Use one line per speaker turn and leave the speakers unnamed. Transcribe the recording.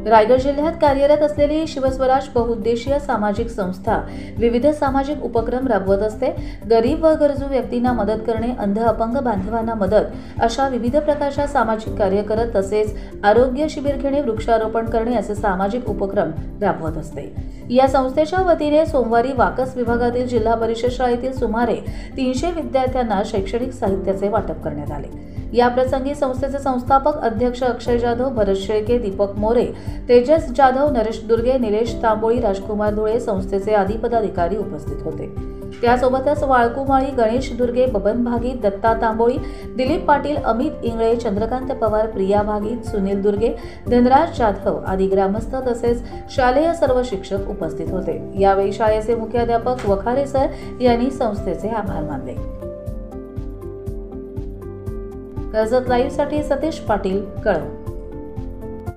रायगड जिल्ह्यात कार्यरत असलेली शिवस्वराज बहुउद्देशीय सामाजिक संस्था विविध सामाजिक उपक्रम राबवत असते। गरीब व गरजू व्यक्तींना मदत करणे, अंध अपंग बांधवांना मदत अशा विविध प्रकारच्या सामाजिक कार्य करत तसेच आरोग्य शिबिर घेणे, वृक्षारोपण करणे असे सामाजिक उपक्रम राबवत असते। या संस्थेच्या वतीने सोमवारी वाकस विभागातील जिल्हा परिषद शाळेतील सुमारे 300 विद्यार्थ्यांना शैक्षणिक साहित्याचे वाटप करण्यात आले। या प्रसंगी संस्थेचे संस्थापक अध्यक्ष अक्षय जाधव, भरत शेळके, दीपक मोरे, तेजस जाधव, नरेश दुर्गे, निलेश तांबोळी, राजकुमार धुळे संस्थेचे आदी पदाधिकारी उपस्थित होते। त्यासोबतच वाळकुमाळी, गणेश दुर्गे, बबन भागीत, दत्ता तांबोळी, दिलीप पाटील, अमित इंगळे, चंद्रकांत पवार, प्रिया भागीत, सुनील दुर्गे, धनराज जाधव आदी ग्रामस्थ तसेच शालेय सर्व शिक्षक उपस्थित होते। यावेळी शाळेचे मुख्याध्यापक वखारे सर यांनी संस्थेचे आभार मानले। कर्जत लाईव्हसाठी सतीश पाटील, कळंब।